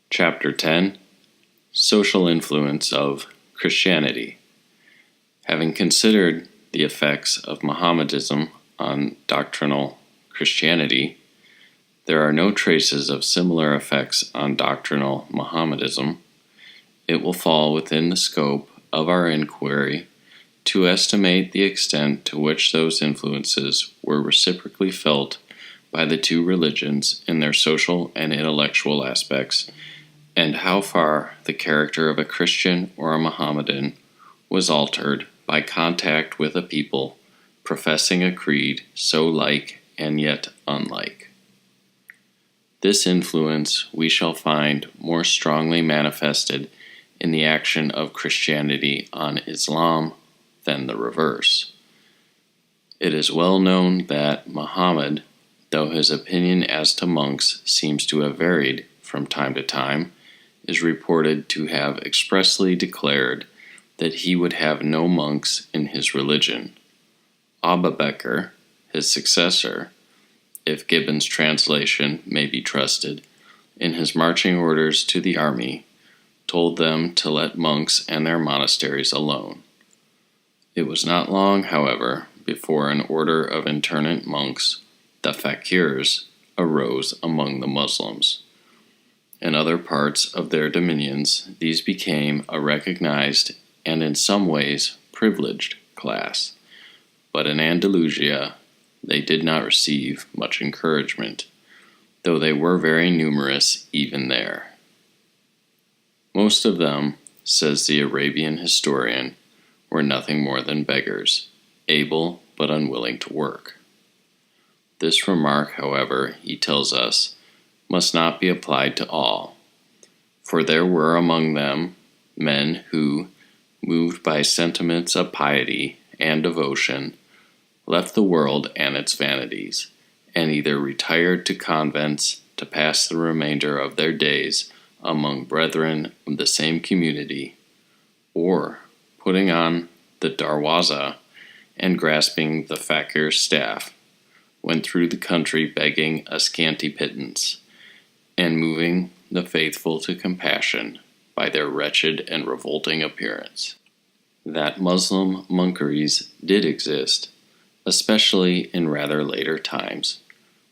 Chapter 10: Social Influence of Christianity. Having considered the effects of Mohammedanism on doctrinal Christianity, there are no traces of similar effects on doctrinal Mohammedanism. It will fall within the scope of our inquiry to estimate the extent to which those influences were reciprocally felt by the two religions in their social and intellectual aspects, and how far the character of a Christian or a Mohammedan was altered by contact with a people professing a creed so like and yet unlike. This influence we shall find more strongly manifested in the action of Christianity on Islam than the reverse. It is well known that Muhammad, though his opinion as to monks seems to have varied from time to time, is reported to have expressly declared that he would have no monks in his religion. Abu Bakr, his successor, if Gibbon's translation may be trusted, in his marching orders to the army, told them to let monks and their monasteries alone. It was not long, however, before an order of itinerant monks, the fakirs, arose among the Muslims. In other parts of their dominions, these became a recognized and in some ways privileged class, but in Andalusia they did not receive much encouragement, though they were very numerous even there. Most of them, says the Arabian historian, were nothing more than beggars, able but unwilling to work. This remark, however, he tells us, must not be applied to all, for there were among them men who, moved by sentiments of piety and devotion, left the world and its vanities, and either retired to convents to pass the remainder of their days among brethren of the same community, or, putting on the darwaza and grasping the fakir's staff, went through the country begging a scanty pittance, and moving the faithful to compassion by their wretched and revolting appearance. That Muslim monkeries did exist, especially in rather later times,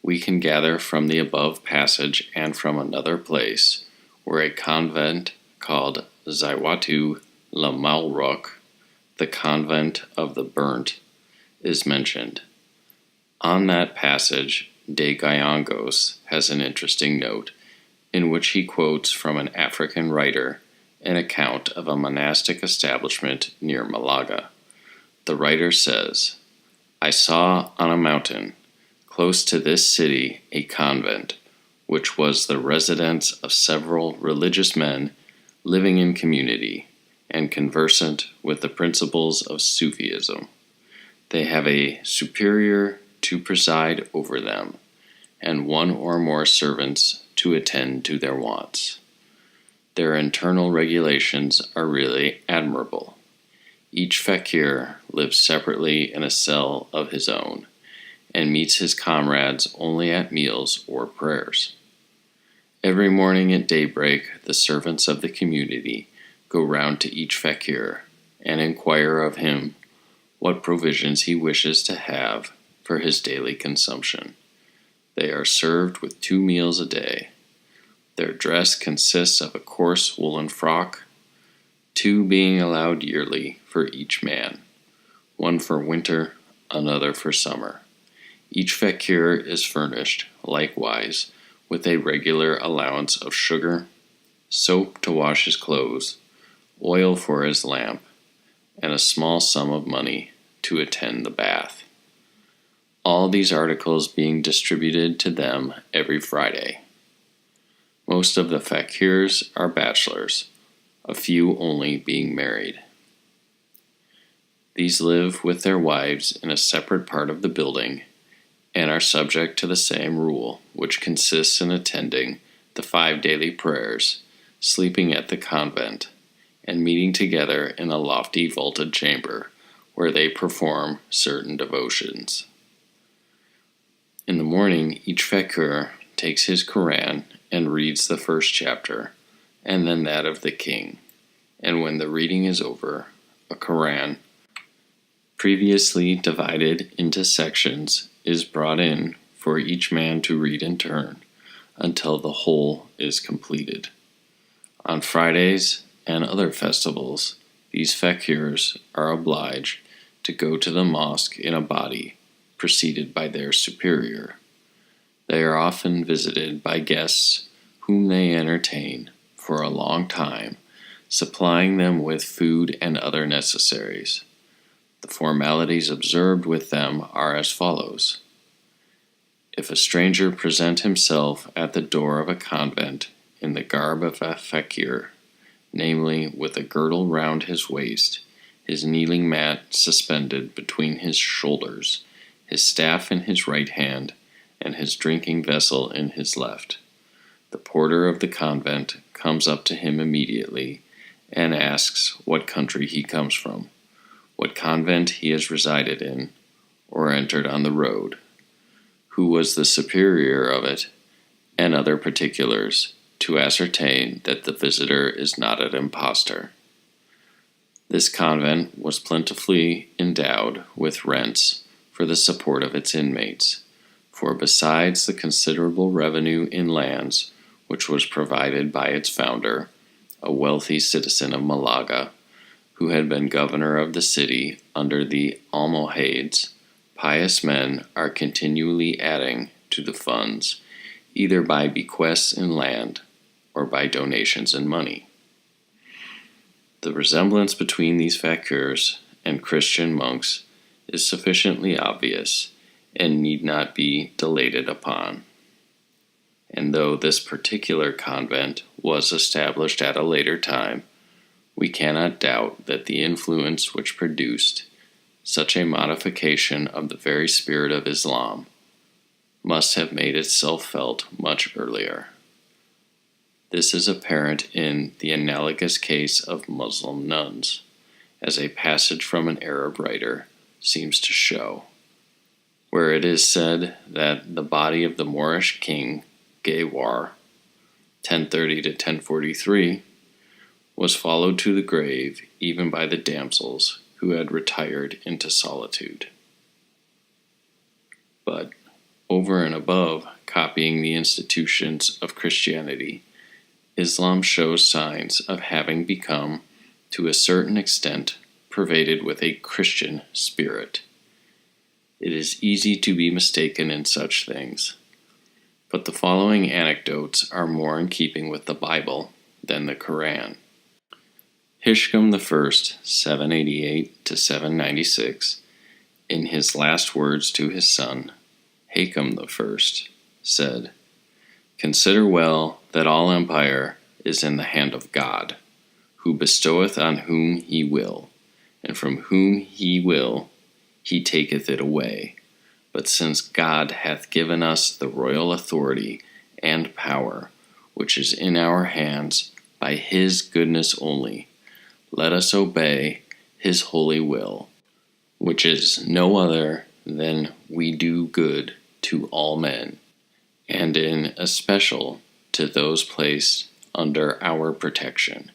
we can gather from the above passage and from another place, where a convent called Zawatu la-Malruk, the convent of the burnt, is mentioned. On that passage, De Gayangos has an interesting note, in which he quotes from an African writer an account of a monastic establishment near Malaga. The writer says, "I saw on a mountain, close to this city, a convent, which was the residence of several religious men living in community, and conversant with the principles of Sufism. They have a superior to preside over them, and one or more servants to attend to their wants. Their internal regulations are really admirable. Each fakir lives separately in a cell of his own, and meets his comrades only at meals or prayers. Every morning at daybreak the servants of the community go round to each fakir, and inquire of him what provisions he wishes to have for his daily consumption. They are served with 2 meals a day. Their dress consists of a coarse woolen frock, 2 being allowed yearly for each man, 1 for winter, another for summer. Each fakir is furnished, likewise, with a regular allowance of sugar, soap to wash his clothes, oil for his lamp, and a small sum of money to attend the bath. All these articles being distributed to them every Friday. Most of the fakirs are bachelors, a few only being married. These live with their wives in a separate part of the building, and are subject to the same rule, which consists in attending the 5 daily prayers, sleeping at the convent, and meeting together in a lofty vaulted chamber, where they perform certain devotions. In the morning, each fakir takes his Quran and reads the first chapter, and then that of the king, and when the reading is over, a Quran, previously divided into sections, is brought in for each man to read in turn until the whole is completed. On Fridays and other festivals, these fakirs are obliged to go to the mosque in a body, preceded by their superior. They are often visited by guests whom they entertain for a long time, supplying them with food and other necessaries. The formalities observed with them are as follows. If a stranger present himself at the door of a convent in the garb of a fakir, namely with a girdle round his waist, his kneeling mat suspended between his shoulders, his staff in his right hand, and his drinking vessel in his left, the porter of the convent comes up to him immediately and asks what country he comes from, what convent he has resided in, or entered on the road, who was the superior of it, and other particulars, to ascertain that the visitor is not an impostor. This convent was plentifully endowed with rents for the support of its inmates, for besides the considerable revenue in lands which was provided by its founder, a wealthy citizen of Malaga, who had been governor of the city under the Almohades, pious men are continually adding to the funds, either by bequests in land or by donations in money. The resemblance between these fakirs and Christian monks is sufficiently obvious and need not be dilated upon. And though this particular convent was established at a later time, we cannot doubt that the influence which produced such a modification of the very spirit of Islam must have made itself felt much earlier. This is apparent in the analogous case of Muslim nuns, as a passage from an Arab writer seems to show, where it is said that the body of the Moorish king Gawar, 1030 to 1043, was followed to the grave even by the damsels who had retired into solitude. But, over and above copying the institutions of Christianity, Islam shows signs of having become, to a certain extent, pervaded with a Christian spirit. It is easy to be mistaken in such things, but the following anecdotes are more in keeping with the Bible than the Quran. Hisham I, 788 to 796, in his last words to his son, Hakam I, said, "Consider well that all empire is in the hand of God, who bestoweth on whom he will, and from whom he will he taketh it away. But since God hath given us the royal authority and power, which is in our hands by his goodness only, let us obey his holy will, which is no other than we do good to all men, and in especial to those placed under our protection.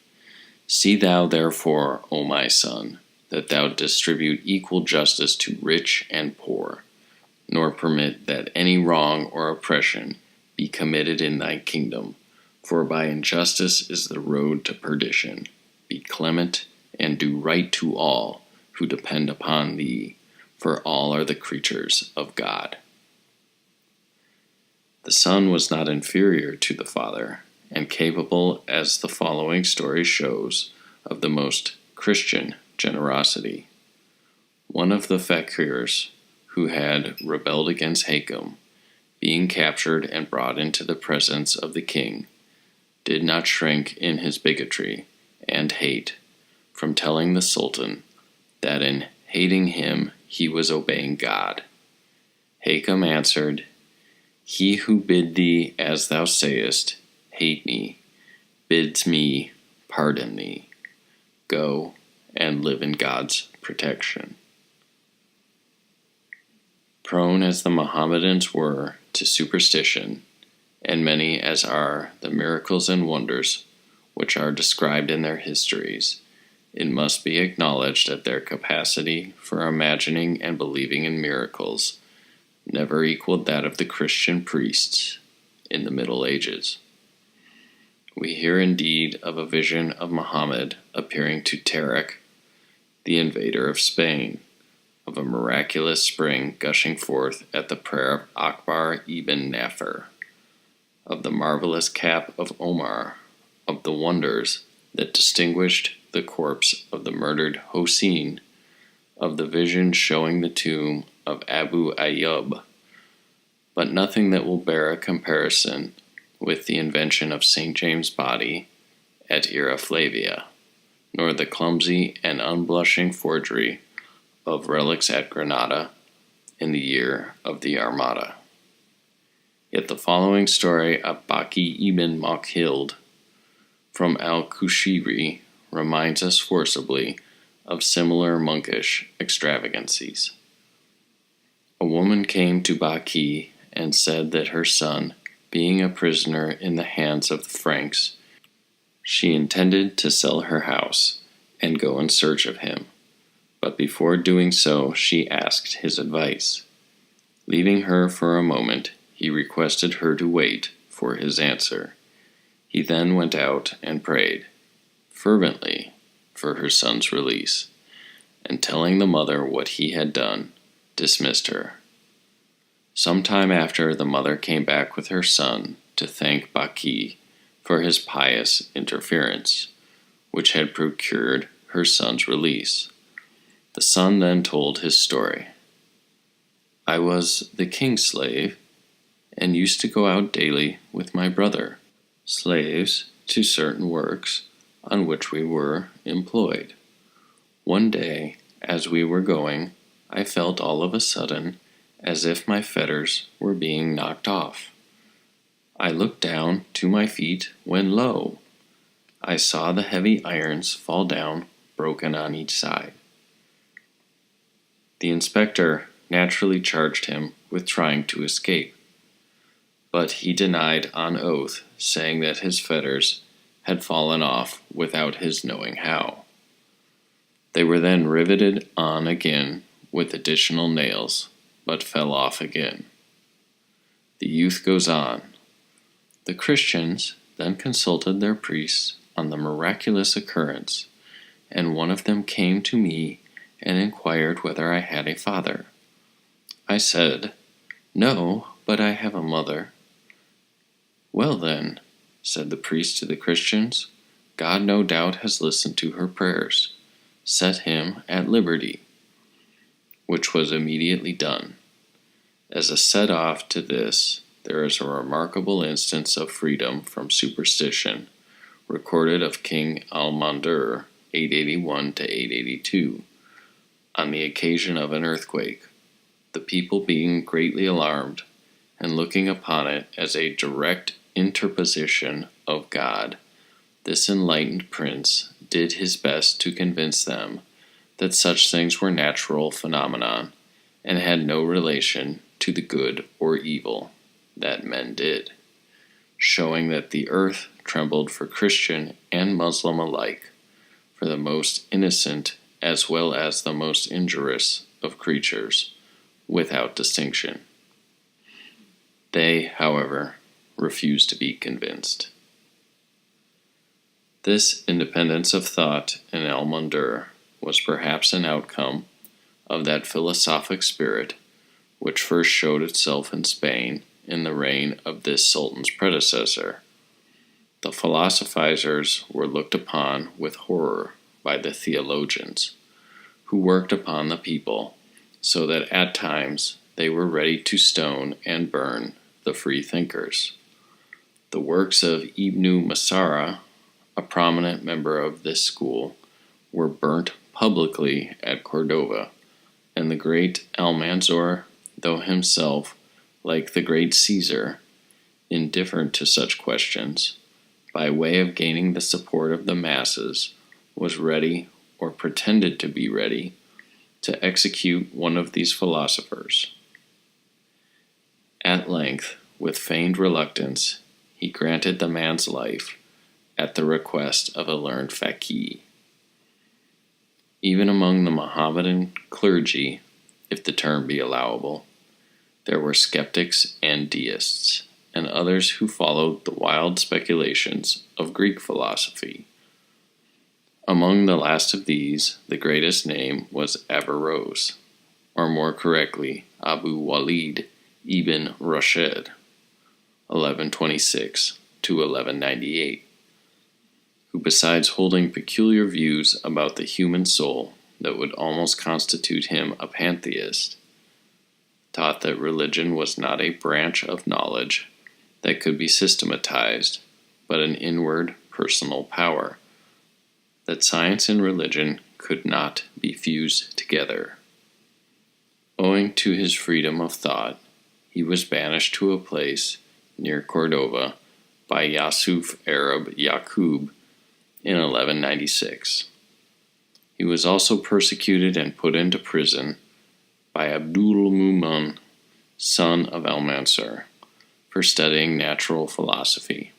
See thou therefore, O my son, that thou distribute equal justice to rich and poor, nor permit that any wrong or oppression be committed in thy kingdom, for by injustice is the road to perdition. Be clement, and do right to all who depend upon thee, for all are the creatures of God." The son was not inferior to the father, and capable, as the following story shows, of the most Christian generosity. One of the fakirs who had rebelled against Hakam, being captured and brought into the presence of the king, did not shrink in his bigotry and hate from telling the Sultan that in hating him he was obeying God. Hakam answered, "He who bid thee, as thou sayest, hate me, bids me pardon thee. Go and live in God's protection." Prone as the Mohammedans were to superstition, and many as are the miracles and wonders which are described in their histories, it must be acknowledged that their capacity for imagining and believing in miracles never equaled that of the Christian priests in the Middle Ages. We hear indeed of a vision of Muhammad appearing to Tarik, the invader of Spain, of a miraculous spring gushing forth at the prayer of Akbar ibn Nafir, of the marvelous cap of Omar, of the wonders that distinguished the corpse of the murdered Hossein, of the vision showing the tomb of Abu Ayyub, but nothing that will bear a comparison with the invention of St. James' body at Ira Flavia, nor the clumsy and unblushing forgery of relics at Granada in the year of the Armada. Yet the following story of Baki ibn Makhild from al-Qushayri reminds us forcibly of similar monkish extravagancies. A woman came to Baki and said that her son, being a prisoner in the hands of the Franks, she intended to sell her house and go in search of him, but before doing so she asked his advice. Leaving her for a moment, he requested her to wait for his answer. He then went out and prayed fervently for her son's release, and telling the mother what he had done, dismissed her. Some time after, the mother came back with her son to thank Baki for his pious interference, which had procured her son's release. The son then told his story. I was the king's slave, and used to go out daily with my brother, slaves to certain works on which we were employed. One day, as we were going, I felt all of a sudden as if my fetters were being knocked off. I looked down to my feet when, lo, I saw the heavy irons fall down, broken on each side. The inspector naturally charged him with trying to escape, but he denied on oath, saying that his fetters had fallen off without his knowing how. They were then riveted on again with additional nails, but fell off again. The youth goes on. The Christians then consulted their priests on the miraculous occurrence, and one of them came to me and inquired whether I had a father. I said, No, but I have a mother. Well then, said the priest to the Christians, God no doubt has listened to her prayers. Set him at liberty, which was immediately done. As a set-off to this, there is a remarkable instance of freedom from superstition, recorded of King Al-Mandur, 881 to 882, on the occasion of an earthquake, the people being greatly alarmed, and looking upon it as a direct interposition of God. This enlightened prince did his best to convince them that such things were natural phenomena, and had no relation to the good or evil that men did, showing that the earth trembled for Christian and Muslim alike, for the most innocent as well as the most injurious of creatures, without distinction. They, however, refused to be convinced. This independence of thought in Al-Mandur was perhaps an outcome of that philosophic spirit which first showed itself in Spain in the reign of this sultan's predecessor. The philosophizers were looked upon with horror by the theologians, who worked upon the people, so that at times they were ready to stone and burn the free thinkers. The works of Ibn Masara, a prominent member of this school, were burnt publicly at Cordova, and the great Almanzor, though himself, like the great Caesar, indifferent to such questions, by way of gaining the support of the masses, was ready, or pretended to be ready, to execute one of these philosophers. At length, with feigned reluctance, he granted the man's life, at the request of a learned faqih. Even among the Mohammedan clergy, if the term be allowable, there were skeptics and deists, and others who followed the wild speculations of Greek philosophy. Among the last of these, the greatest name was Averroes, or more correctly, Abu Walid ibn Rashid, 1126 to 1198, who besides holding peculiar views about the human soul that would almost constitute him a pantheist, taught that religion was not a branch of knowledge that could be systematized, but an inward personal power, that science and religion could not be fused together. Owing to his freedom of thought, he was banished to a place near Cordova by Yusuf Arab Yaqub in 1196. He was also persecuted and put into prison by Abdul Mu'min, son of al-Mansur, for studying natural philosophy.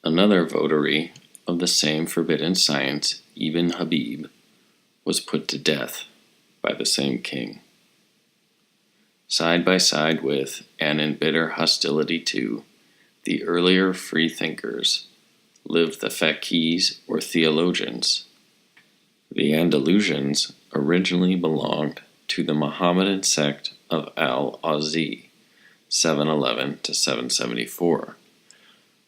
Another votary of the same forbidden science, Ibn Habib, was put to death by the same king. Side by side with, and in bitter hostility to, the earlier freethinkers lived the faqihs or theologians. The Andalusians originally belonged to the Mohammedan sect of al-Azzi, 711 to 774,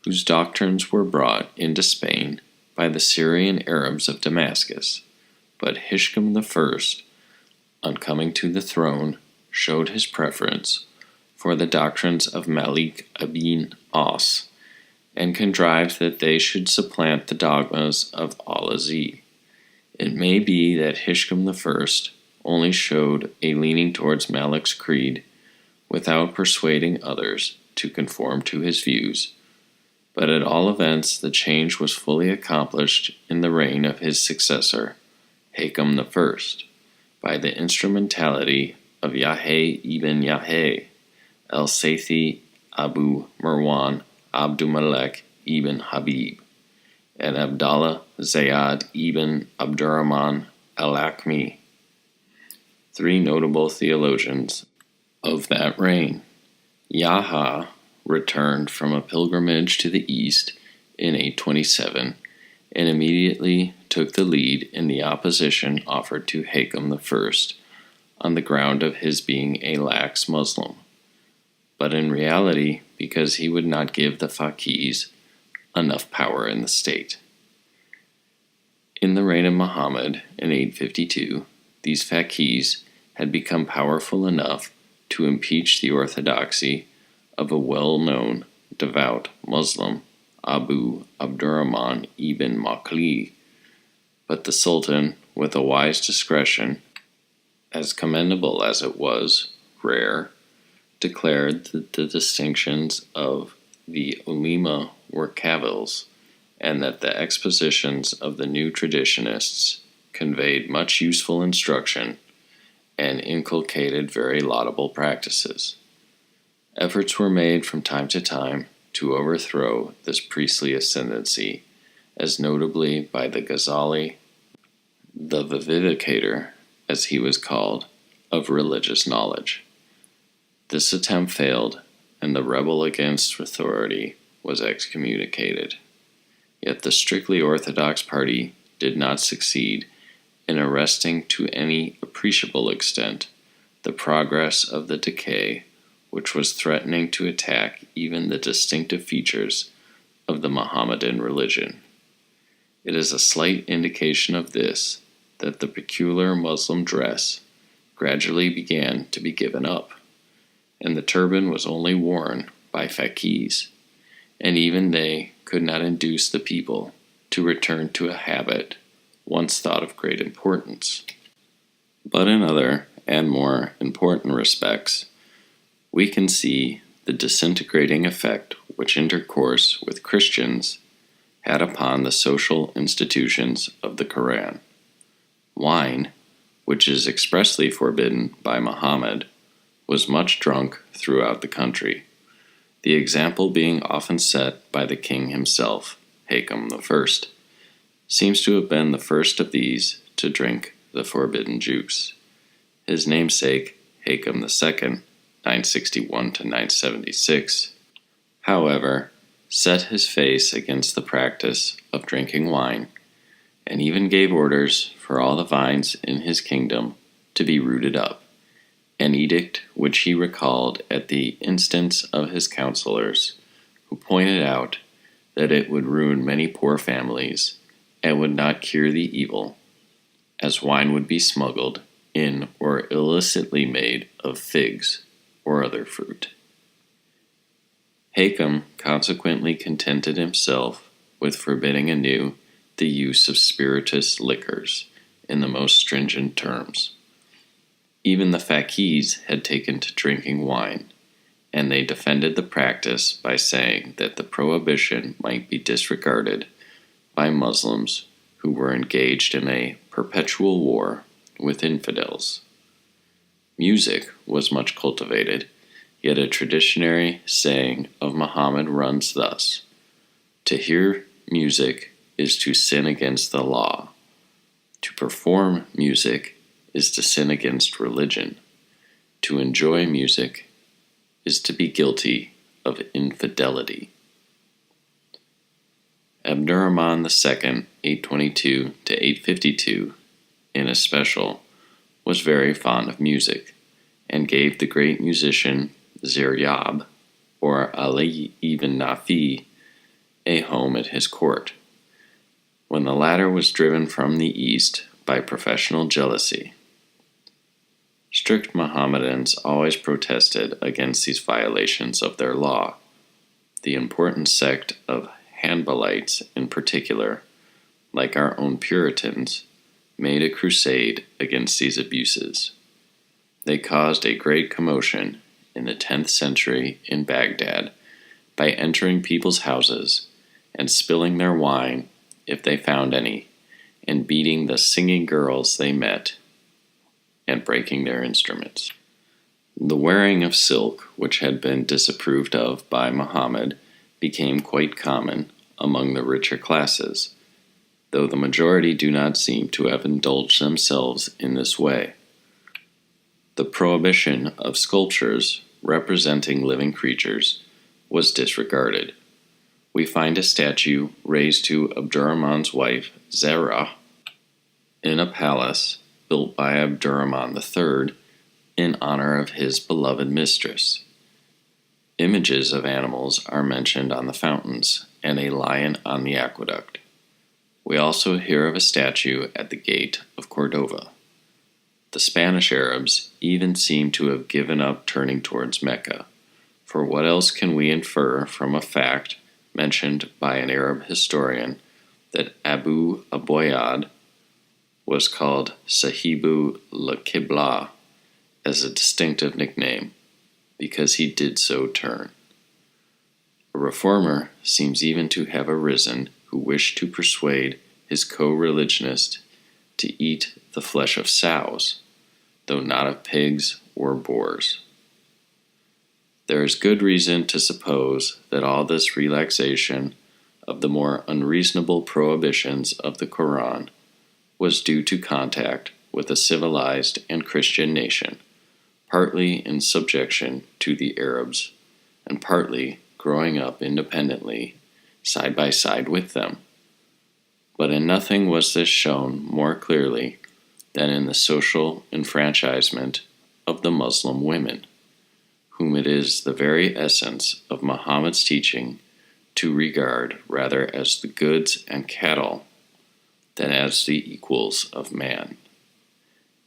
whose doctrines were brought into Spain by the Syrian Arabs of Damascus, but Hisham I, on coming to the throne, showed his preference for the doctrines of Malik ibn As, and contrived that they should supplant the dogmas of al-Azzi. It may be that Hisham I only showed a leaning towards Malik's creed without persuading others to conform to his views, but at all events the change was fully accomplished in the reign of his successor, Hisham I, by the instrumentality of Yahya ibn Yahya, al-Saythi Abu Marwan Abdulmalek ibn Habib, and Abdallah Zayad ibn Abdurrahman al-Akmi, three notable theologians of that reign. Yahya returned from a pilgrimage to the east in 827 and immediately took the lead in the opposition offered to Hisham I on the ground of his being a lax Muslim, but in reality because he would not give the faqihs enough power in the state. In the reign of Muhammad in 852, these faqihs had become powerful enough to impeach the orthodoxy of a well-known devout Muslim, Abu Abdurrahman ibn Makli, but the Sultan, with a wise discretion, as commendable as it was rare, declared that the distinctions of the ulema were cavils, and that the expositions of the new traditionists conveyed much useful instruction and inculcated very laudable practices. Efforts were made from time to time to overthrow this priestly ascendancy, as notably by the Ghazali, the vivificator, as he was called, of religious knowledge. This attempt failed, and the rebel against authority was excommunicated. Yet the strictly orthodox party did not succeed in arresting to any appreciable extent the progress of the decay which was threatening to attack even the distinctive features of the Mohammedan religion. It is a slight indication of this that the peculiar Muslim dress gradually began to be given up, and the turban was only worn by faqihs, and even they could not induce the people to return to a habit once thought of great importance. But in other and more important respects, we can see the disintegrating effect which intercourse with Christians had upon the social institutions of the Quran. Wine, which is expressly forbidden by Muhammad, was much drunk throughout the country, the example being often set by the king himself, Hakam I, seems to have been the first of these to drink the forbidden juice. His namesake, Hakam II, 961 to 976, however, set his face against the practice of drinking wine, and even gave orders for all the vines in his kingdom to be rooted up, an edict which he recalled at the instance of his counselors, who pointed out that it would ruin many poor families and would not cure the evil, as wine would be smuggled in or illicitly made of figs or other fruit. Hakam consequently contented himself with forbidding anew the use of spirituous liquors in the most stringent terms. Even the faquis had taken to drinking wine, and they defended the practice by saying that the prohibition might be disregarded by Muslims who were engaged in a perpetual war with infidels. Music was much cultivated, yet a traditionary saying of Muhammad runs thus: "To hear music is to sin against the law. To perform music is to sin against religion. To enjoy music is to be guilty of infidelity." Abdurrahman II, 822 to 852, in especial, was very fond of music, and gave the great musician Ziryab, or Ali ibn Nafi, a home at his court, when the latter was driven from the east by professional jealousy. Strict Mohammedans always protested against these violations of their law. The important sect of Hanbalites, in particular, like our own Puritans, made a crusade against these abuses. They caused a great commotion in the 10th century in Baghdad by entering people's houses and spilling their wine, if they found any, and beating the singing girls they met, and breaking their instruments. The wearing of silk, which had been disapproved of by Muhammad, became quite common among the richer classes, though the majority do not seem to have indulged themselves in this way. The prohibition of sculptures representing living creatures was disregarded. We find a statue raised to Abdurrahman's wife, Zahra, in a palace built by Abdurrahman III in honor of his beloved mistress. Images of animals are mentioned on the fountains, and a lion on the aqueduct. We also hear of a statue at the gate of Cordova. The Spanish Arabs even seem to have given up turning towards Mecca, for what else can we infer from a fact mentioned by an Arab historian that Abu Aboyad was called Sahibu al-Qibla as a distinctive nickname, because he did so turn. A reformer seems even to have arisen who wished to persuade his co-religionist to eat the flesh of sows, though not of pigs or boars. There is good reason to suppose that all this relaxation of the more unreasonable prohibitions of the Quran was due to contact with a civilized and Christian nation, partly in subjection to the Arabs, and partly growing up independently, side by side with them. But in nothing was this shown more clearly than in the social enfranchisement of the Muslim women, whom it is the very essence of Muhammad's teaching to regard rather as the goods and cattle than as the equals of man,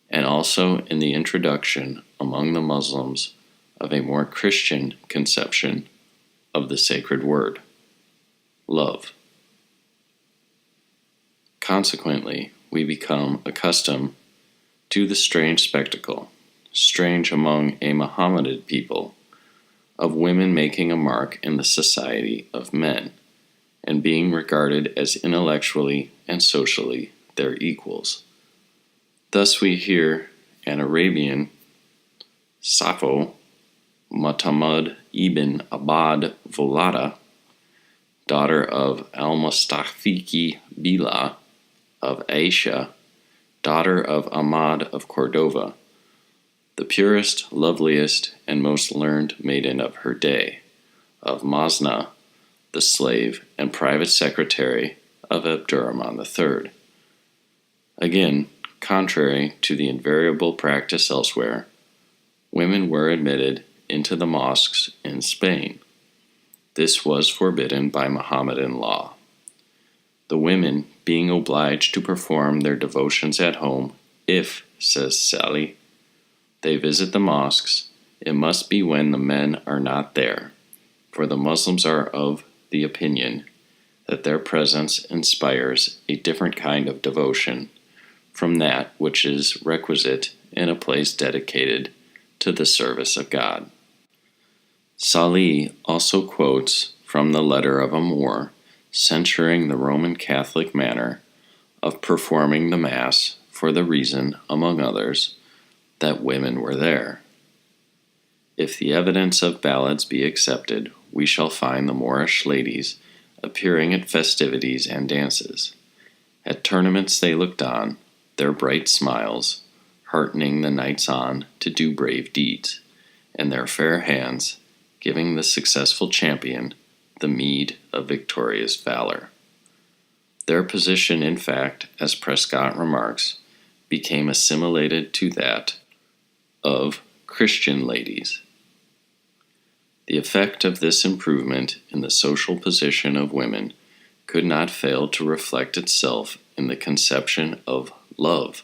and also in the introduction among the Muslims of a more Christian conception of the sacred word, love. Consequently, we become accustomed to the strange spectacle, strange among a Mohammedan people, of women making a mark in the society of men, and being regarded as intellectually and socially their equals. Thus we hear an Arabian, Sappho, Muhammad ibn Abad Volata, daughter of al-Mustafiki Bila of Aisha, daughter of Ahmad of Cordova, the purest, loveliest, and most learned maiden of her day, of Masna, the slave and private secretary of Abdurrahman III. Again, contrary to the invariable practice elsewhere, women were admitted into the mosques in Spain. This was forbidden by Mohammedan law. The women being obliged to perform their devotions at home, if, says Sally, they visit the mosques, it must be when the men are not there, for the Muslims are of the opinion that their presence inspires a different kind of devotion from that which is requisite in a place dedicated to the service of God. Salih also quotes from the letter of a Moor censuring the Roman Catholic manner of performing the Mass for the reason, among others, that women were there. If the evidence of ballads be accepted, we shall find the Moorish ladies appearing at festivities and dances. At tournaments they looked on, their bright smiles, heartening the knights on to do brave deeds, and their fair hands giving the successful champion the meed of victorious valor. Their position, in fact, as Prescott remarks, became assimilated to that of Christian ladies. The effect of this improvement in the social position of women could not fail to reflect itself in the conception of love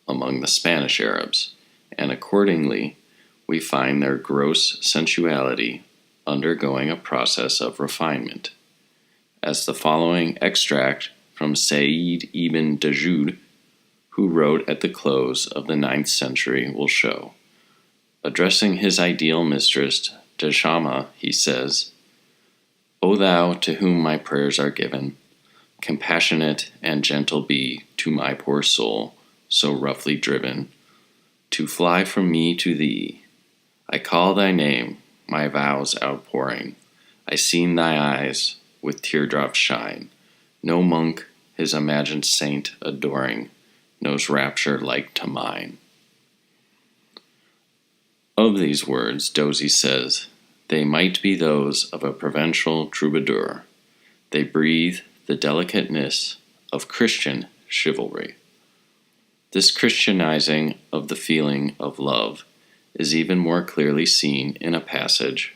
among the Spanish Arabs, and accordingly we find their gross sensuality undergoing a process of refinement, as the following extract from Sayyid ibn Dajoud, who wrote at the close of the 9th century, will show. Addressing his ideal mistress, Deshama, he says, O thou to whom my prayers are given, compassionate and gentle be to my poor soul, so roughly driven, to fly from me to thee. I call thy name, my vows outpouring. I seen thy eyes with teardrops shine. No monk, his imagined saint adoring, knows rapture like to mine. Of these words, Dozy says, they might be those of a provincial troubadour. They breathe the delicateness of Christian chivalry. This Christianizing of the feeling of love is even more clearly seen in a passage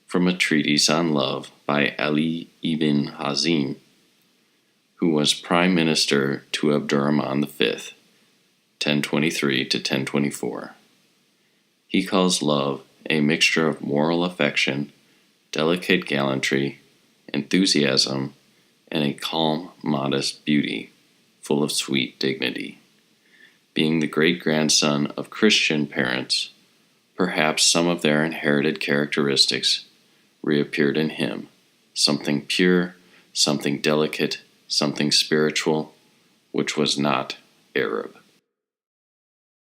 from a treatise on love by Ali ibn Hazim, who was prime minister to Abdurrahman V, 1023 to 1024. He calls love a mixture of moral affection, delicate gallantry, enthusiasm, and a calm, modest beauty, full of sweet dignity. Being the great-grandson of Christian parents, perhaps some of their inherited characteristics reappeared in him, something pure, something delicate, something spiritual, which was not Arab.